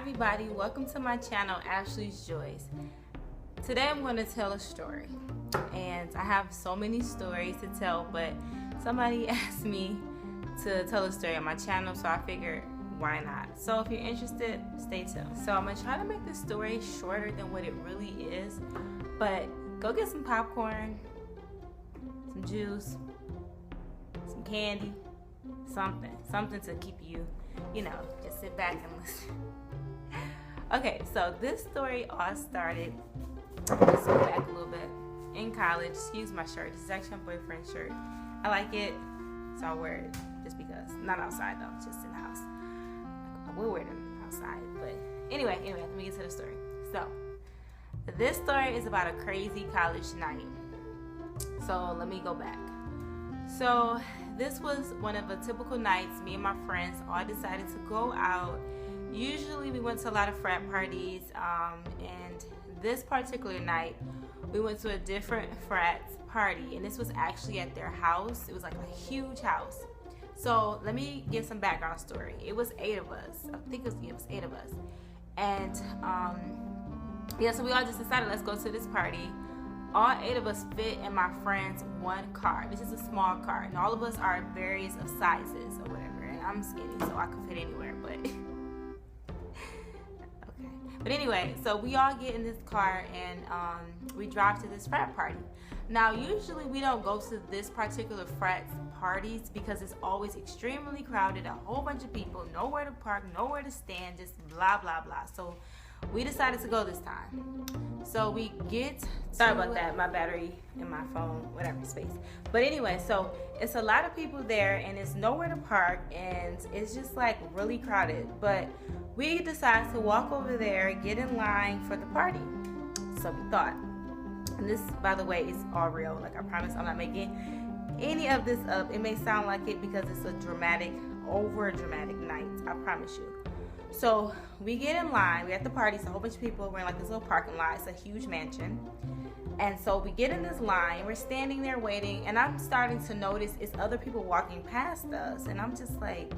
everybody, welcome to my channel, Ashley's Joys. Today I'm going to tell a story, and I have so many stories to tell, but somebody asked me to tell a story on my channel, so I figured why not. So if you're interested, stay tuned. So I'm going to try to make this story shorter than what it really is, but go get some popcorn, some juice, some candy, something to keep you, just sit back and listen. Okay, so this story all started, let's go back a little bit, in college. Excuse my shirt. This is actually my boyfriend's shirt. I like it, so I wear it just because. Not outside though, just in the house. I will wear them outside, but anyway, let me get to the story. So, this story is about a crazy college night. So, let me go back. So, this was one of the typical nights. Me and my friends all decided to go out. Usually we went to a lot of frat parties, and this particular night we went to a different frat party, and this was actually at their house. It was like a huge house. So let me give some background story. It was 8 of us. I think it was 8 of us. And so we all just decided, let's go to this party. All 8 of us fit in my friend's one car. This is a small car, and all of us are various of sizes or whatever. And I'm skinny, so I could fit anywhere, but okay. But anyway, so we all get in this car and we drive to this frat party. Now, usually we don't go to this particular frat parties because it's always extremely crowded, a whole bunch of people, nowhere to park, nowhere to stand, just blah blah blah. So we decided to go this time. So we get, sorry about that, my battery in my phone, whatever, space. But anyway, so it's a lot of people there and it's nowhere to park and it's just like really crowded. But we decided to walk over there, get in line for the party. So we thought, and this, by the way, is all real. Like, I promise I'm not making any of this up. It may sound like it because it's a dramatic, over dramatic night, I promise you. So we get in line, we're at the party, so a whole bunch of people, we're in like this little parking lot, it's a huge mansion. And so we get in this line, we're standing there waiting, and I'm starting to notice it's other people walking past us. And I'm just like,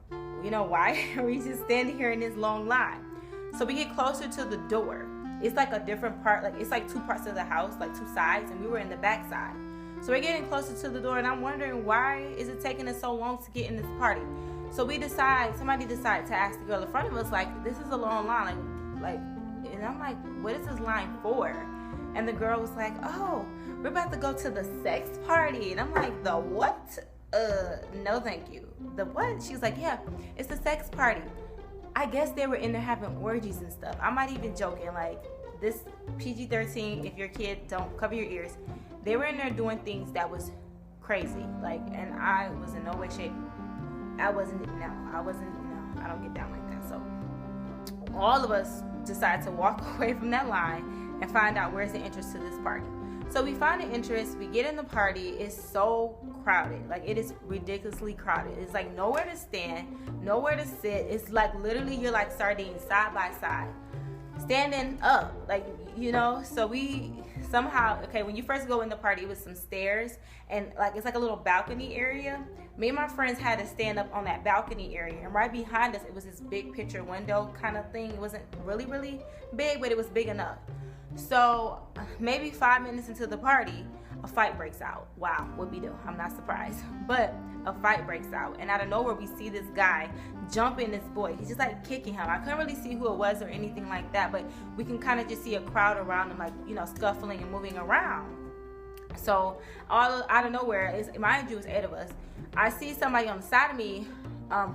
why are we just standing here in this long line? So we get closer to the door. It's like a different part, like it's like 2 parts of the house, like 2 sides, and we were in the back side. So we're getting closer to the door, and I'm wondering, why is it taking us so long to get in this party? So somebody decided to ask the girl in front of us, like, this is a long line, and I'm like, what is this line for? And the girl was like, oh, we're about to go to the sex party. And I'm like, the what? No thank you. The what? She was like, yeah, it's the sex party. I guess they were in there having orgies and stuff. I'm not even joking, like, this PG-13, if your kid, don't cover your ears. They were in there doing things that was crazy, and I was in no way, shape, I don't get down like that. So all of us decided to walk away from that line and find out where's the entrance to this party. So we find the entrance, we get in the party, it's so crowded. Like, it is ridiculously crowded. It's like nowhere to stand, nowhere to sit. It's like literally you're like sardines side by side, standing up, so we somehow, when you first go in the party, it was some stairs and it's like a little balcony area. Me and my friends had to stand up on that balcony area, and right behind us it was this big picture window kind of thing. It wasn't really really big, but it was big enough. So maybe 5 minutes into the party, a fight breaks out. Wow, whoopie-doo, I'm not surprised. But a fight breaks out, and out of nowhere we see this guy jumping this boy. He's just like kicking him. I couldn't really see who it was or anything like that, but we can kind of just see a crowd around him, scuffling and moving around. So all out of nowhere, mind you, it's 8 of us. I see somebody on the side of me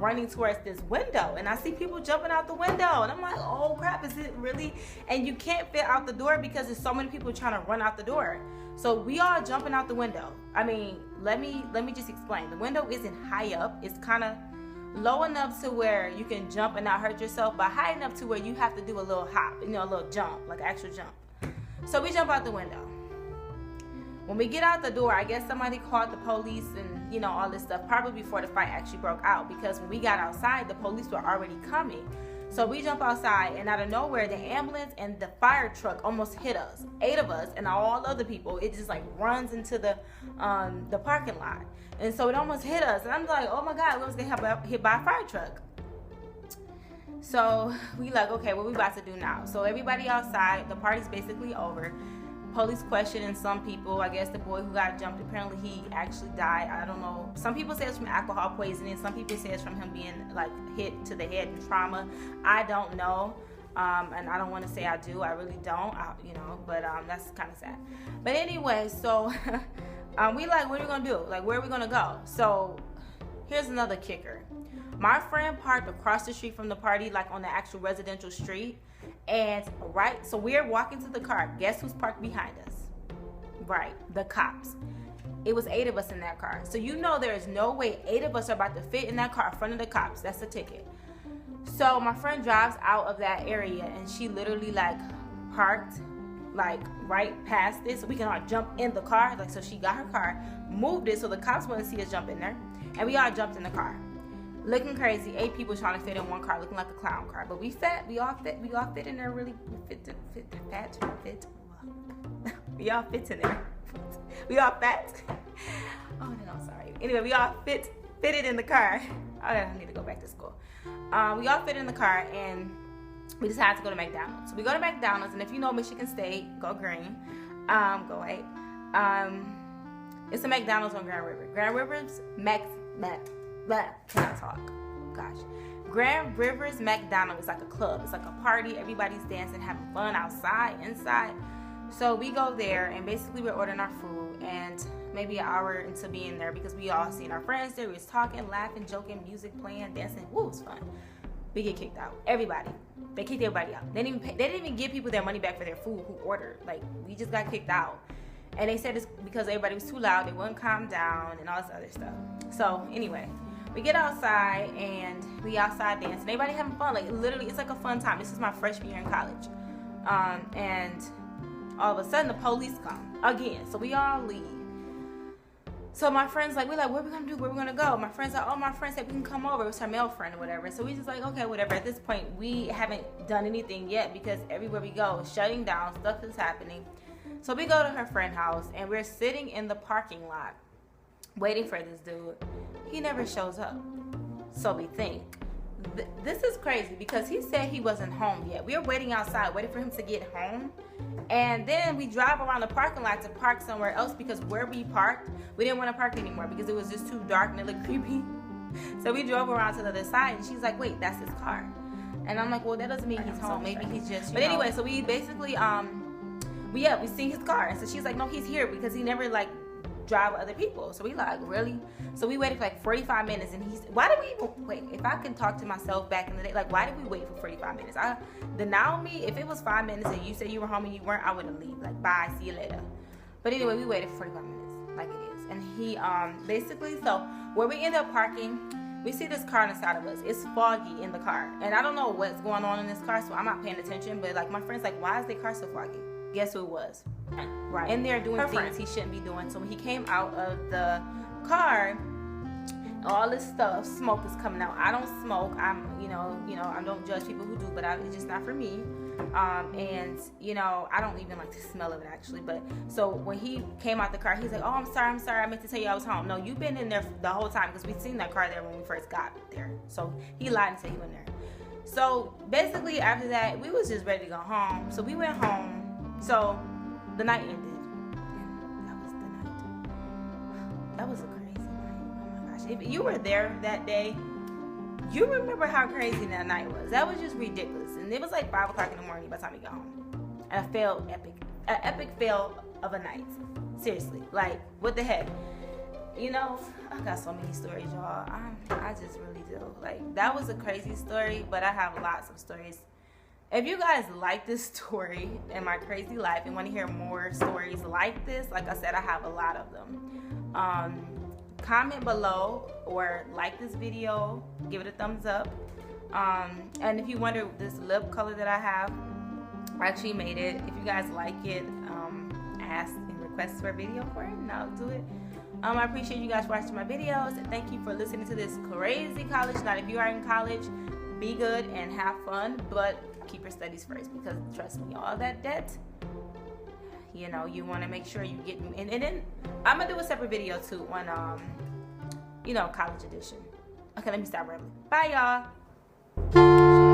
running towards this window, and I see people jumping out the window, and I'm like, oh crap, is it really? And you can't fit out the door because there's so many people trying to run out the door. So we all jumping out the window. I mean, let me just explain. The window isn't high up. It's kind of low enough to where you can jump and not hurt yourself, but high enough to where you have to do a little hop, a little jump, like an actual jump. So we jump out the window. When we get out the door, I guess somebody called the police and, all this stuff, probably before the fight actually broke out, because when we got outside, the police were already coming. So we jump outside, and out of nowhere, the ambulance and the fire truck almost hit us. 8 of us and all other people, it just runs into the parking lot. And so it almost hit us, and I'm like, oh my God, we was gonna get hit by a fire truck. So we like, okay, what we about to do now? So everybody outside, the party's basically over. Police questioning some people. I guess the boy who got jumped, apparently he actually died. I don't know. Some people say it's from alcohol poisoning. Some people say it's from him being like hit to the head and trauma. I don't know. And I don't want to say I do. I really don't. But that's kind of sad. But anyway, so we like, what are we gonna do? Like, where are we gonna go? So here's another kicker. My friend parked across the street from the party, like on the actual residential street. And so we're walking to the car. Guess who's parked behind us? Right, the cops. It was 8 of us in that car. So there is no way 8 of us are about to fit in that car in front of the cops. That's a ticket. So my friend drives out of that area, and she literally like parked like right past this, so we can all jump in the car. Like, so she got her car, moved it so the cops wouldn't see us jump in there, and we all jumped in the car. Looking crazy, 8 people trying to fit in one car, looking like a clown car. But we all fit in there really. We all fit in there. We all fat. Oh no, I'm sorry. Anyway, we all fitted in the car. I need to go back to school. We all fit in the car, and we decided to go to McDonald's. So we go to McDonald's, and if you know Michigan State, go green. Go white. It's a McDonald's on Grand River. Grand River's cannot talk. Gosh. Grand River's McDonald's is like a club. It's like a party. Everybody's dancing, having fun outside, inside. So we go there, and basically we're ordering our food, and maybe an hour into being there, because we all seen our friends there. We was talking, laughing, joking, music playing, dancing. Woo, it was fun. We get kicked out. Everybody. They kicked everybody out. They didn't even give people their money back for their food who ordered. Like, we just got kicked out. And they said it's because everybody was too loud. They wouldn't calm down and all this other stuff. So anyway, we get outside, and we outside dancing. Everybody having fun. Like, literally, it's like a fun time. This is my freshman year in college. And all of a sudden, the police come again. So we all leave. So my friend's like, we're like, what are we gonna do? Where are we gonna go? My friend's like, oh, my friend said we can come over. It was her male friend or whatever. So we just like, okay, whatever. At this point, we haven't done anything yet, because everywhere we go is shutting down. Stuff is happening. So we go to her friend's house, and we're sitting in the parking lot waiting for this dude. He never shows up. So we think, this is crazy, because he said he wasn't home yet. We were waiting outside, waiting for him to get home. And then we drive around the parking lot to park somewhere else, because where we parked, we didn't want to park anymore because it was just too dark and it looked creepy. So we drove around to the other side, and she's like, wait, that's his car. And I'm like, well, that doesn't mean he's home. Maybe he's just, But anyway, so we basically, we seen his car. And so she's like, no, he's here, because he never like drive with other people. So we like, really? So we waited for like 45 minutes, and why did we even wait? If I can talk to myself back in the day, like, why did we wait for 45 minutes? If it was 5 minutes and you said you were home and you weren't, I would have leave. Like, bye, see you later. But anyway, we waited for 45 minutes, like it is. And he, basically, so where we end up parking, we see this car on the side of us. It's foggy in the car. And I don't know what's going on in this car, so I'm not paying attention. But like, my friend's like, why is the car so foggy? Guess who it was? Right. In there doing things he shouldn't be doing. So when he came out of the car, all this stuff, smoke is coming out. I don't smoke. I don't judge people who do, but it's just not for me. And I don't even like the smell of it, actually. But so when he came out the car, he's like, oh, I'm sorry. I meant to tell you I was home. No, you've been in there the whole time, because we've seen that car there when we first got there. So he lied and said he went there. So basically after that, we was just ready to go home. So we went home. So the night ended, and that was the night. That was a crazy night. Oh my gosh. If you were there that day, you remember how crazy that night was. That was just ridiculous. And it was like 5 o'clock in the morning by the time we got home. And an epic fail of a night. Seriously. Like, what the heck? I got so many stories, y'all. I just really do. Like, that was a crazy story, but I have lots of stories. If you guys like this story in my crazy life and want to hear more stories like this, like I said, I have a lot of them. Comment below or like this video, give it a thumbs up. And if you wonder this lip color that I have, I actually made it. If you guys like it, ask and request for a video for it, and I'll do it. I appreciate you guys watching my videos, and thank you for listening to this crazy college night. If you are in college, be good and have fun, but keep your studies first, because trust me, all that debt, you want to make sure you get, and then I'm gonna do a separate video too on college edition. Okay, let me stop rambling. Bye, y'all.